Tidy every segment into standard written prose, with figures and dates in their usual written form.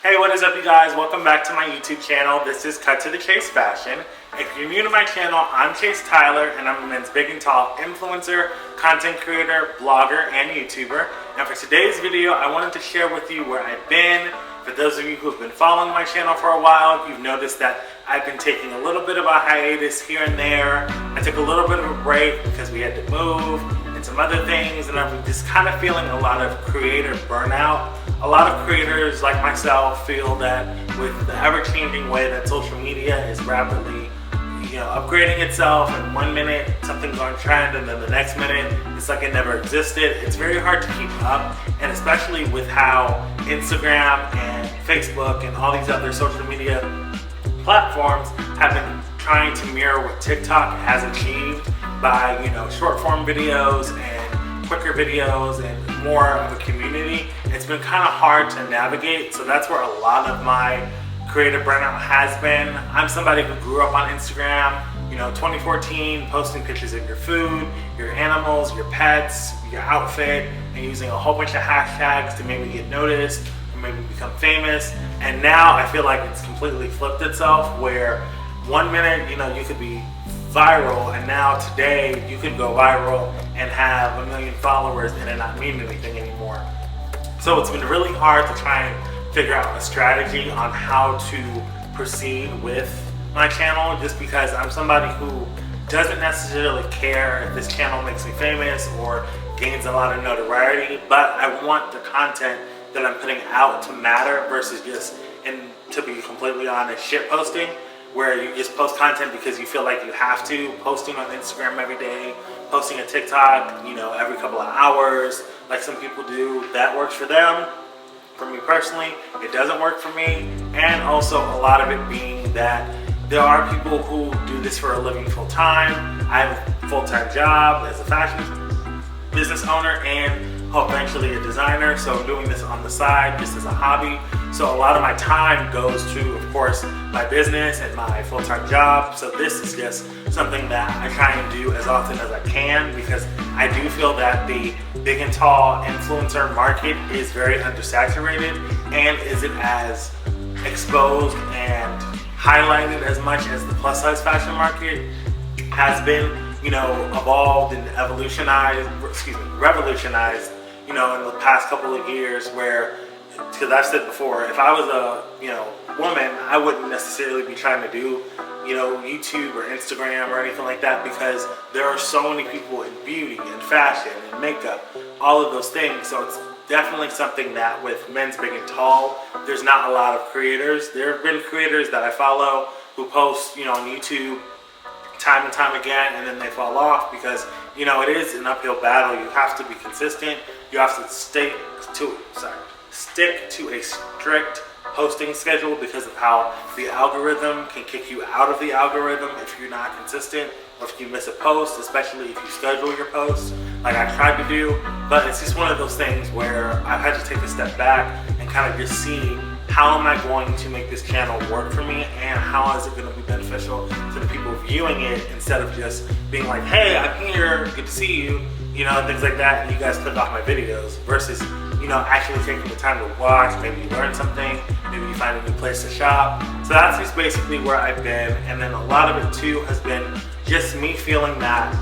Hey, what is up, you guys? Welcome back to my YouTube channel. This is Cut to the Chase Fashion. If you're new to my channel, I'm Chase Tyler, and I'm a men's big and tall influencer, content creator, blogger, and YouTuber. And for today's video, I wanted to share with you where I've been. For those of you who have been following my channel for a while, you've noticed that I've been taking a little bit of a hiatus here and there. I took a little bit of a break because we had to move and some other things, and I'm just kind of feeling a lot of creator burnout. A lot of creators like myself feel that with the ever-changing way that social media is rapidly upgrading itself, and 1 minute something's on trend and then the next minute it's like it never existed. It's very hard to keep up, and especially with how Instagram and Facebook and all these other social media platforms have been trying to mirror what TikTok has achieved by short form videos and quicker videos and more of a community. It's been kind of hard to navigate, so that's where a lot of my creative burnout has been. I'm somebody who grew up on Instagram, 2014, posting pictures of your food, your animals, your pets, your outfit, and using a whole bunch of hashtags to maybe get noticed or maybe become famous. And now I feel like it's completely flipped itself, where 1 minute, you could be viral, and now today you could go viral and have 1 million followers and it not mean anything anymore. So it's been really hard to try and figure out a strategy on how to proceed with my channel, just because I'm somebody who doesn't necessarily care if this channel makes me famous or gains a lot of notoriety, but I want the content that I'm putting out to matter versus just, and to be completely honest, shit posting, where you just post content because you feel like you have to, posting on Instagram every day, posting a TikTok, every couple of hours, like some people do. That works for them. For me personally, it doesn't work for me. And also a lot of it being that there are people who do this for a living full time. I have a full-time job as a fashion business owner and eventually a designer, so I'm doing this on the side just as a hobby. So a lot of my time goes to, of course, my business and my full-time job. So this is just something that I try and do as often as I can, because I do feel that the big and tall influencer market is very undersaturated and isn't as exposed and highlighted as much as the plus size fashion market has been, evolved and revolutionized, in the past couple of years, where, because I've said before, if I was a woman, I wouldn't necessarily be trying to do YouTube or Instagram or anything like that, because there are so many people in beauty and fashion and makeup, all of those things. So it's definitely something that with men's big and tall, there's not a lot of creators. There have been creators that I follow who post on YouTube time and time again, and then they fall off because it is an uphill battle. You have to be consistent. You have to stick to a strict posting schedule, because of how the algorithm can kick you out of the algorithm if you're not consistent, or if you miss a post, especially if you schedule your posts like I tried to do. But it's just one of those things where I've had to take a step back and kind of just see, how am I going to make this channel work for me, and how is it going to be beneficial to the people viewing it, instead of just being like, hey, I'm here, good to see you, things like that, and you guys click off my videos, versus actually taking the time to watch. Maybe you learn something, maybe you find a new place to shop. So that's just basically where I've been. And then a lot of it too has been just me feeling that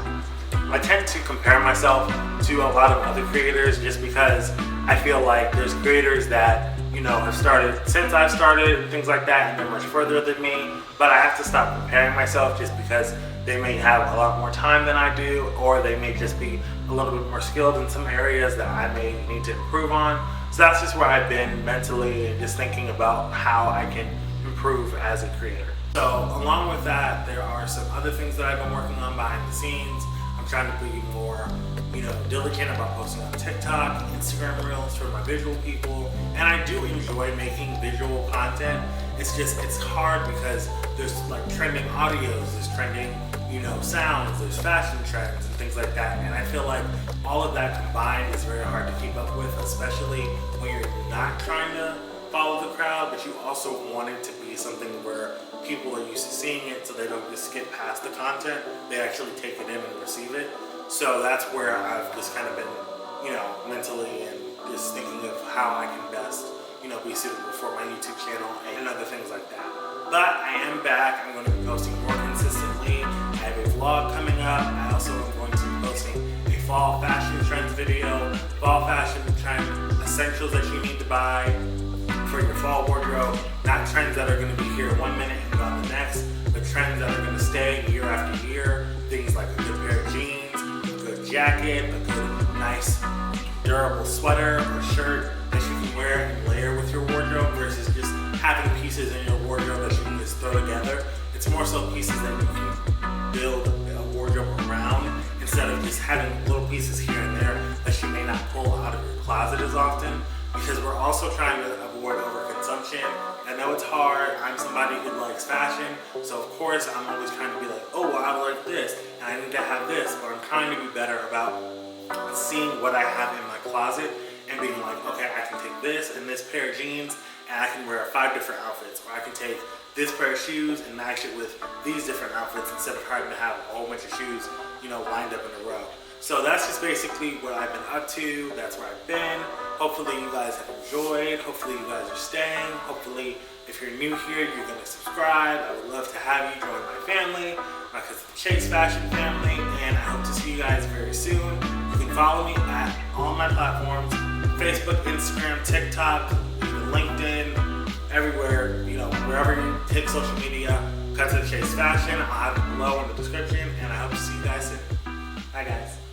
I tend to compare myself to a lot of other creators, just because I feel like there's creators that have started since I've started and things like that, and they're much further than me. But I have to stop comparing myself, just because they may have a lot more time than I do, or they may just be a little bit more skilled in some areas that I may need to improve on. So that's just where I've been mentally, and just thinking about how I can improve as a creator. So along with that, there are some other things that I've been working on behind the scenes. I'm trying to be more diligent about posting on TikTok, Instagram Reels for my visual people, and I do enjoy making visual content. It's hard because there's like trending audios, there's trending sounds, there's fashion trends and things like that, and I feel like all of that combined is very hard to keep up with, especially when you're not trying to follow the crowd, but you also want it to be something where people are used to seeing it, so they don't just skip past the content, they actually take it in and receive it. So that's where I've just kind of been, mentally, and just thinking of how I can best, be suitable for my YouTube channel and other things like that. But I am back. I'm going to be posting more consistently. I have a vlog coming up. I also am going to be posting a fall fashion trends video, fall fashion trend essentials that you need to buy for your fall wardrobe. Not trends that are going to be here 1 minute and gone the next, but trends that are going to stay year after year. Things like a good pair of jeans, a good jacket, a good nice durable sweater or shirt that you can wear and layer with your wardrobe versus just having pieces in your wardrobe that you can just throw together. It's more so pieces that you can build a wardrobe around instead of just having little pieces here and there that you may not pull out of your closet as often, because we're also trying to avoid overconsumption. I know it's hard. I'm somebody who likes fashion, so of course I'm always trying to be like, oh, well, I like this and I need to have this, but I'm trying to be better about seeing what I have in my closet and being like, okay, I can take this and this pair of jeans and I can wear 5 different outfits, or I can take this pair of shoes and match it with these different outfits instead of having to have a whole bunch of shoes, lined up in a row. So that's just basically what I've been up to. That's where I've been. Hopefully you guys have enjoyed. Hopefully you guys are staying. Hopefully if you're new here, you're going to subscribe. I would love to have you join my family, my Cut to the Chase fashion family, and I hope to see you guys very soon. You can follow me at all my platforms, Facebook, Instagram, TikTok, even LinkedIn, everywhere, wherever you take social media, Cut to the Chase Fashion. I'll have it below in the description, and I hope to see you guys soon. Bye, guys.